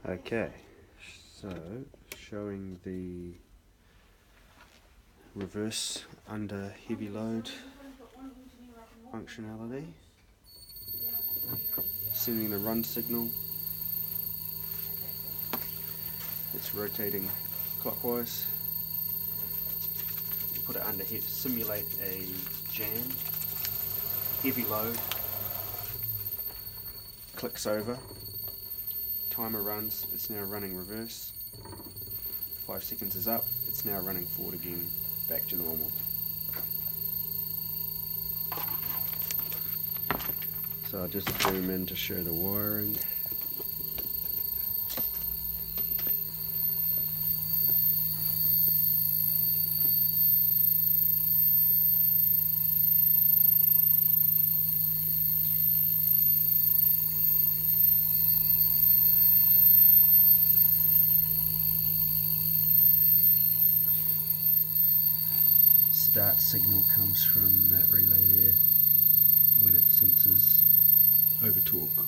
Okay, so showing the reverse under heavy load functionality, sending the run signal. It's rotating clockwise. Put it under here to simulate a jam. Heavy load. Clicks over. Timer runs. It's now running reverse. 5 seconds is up. It's now running forward again, back to normal. So I'll just zoom in to show the wiring. Start signal comes from that relay there when it senses Overtorque.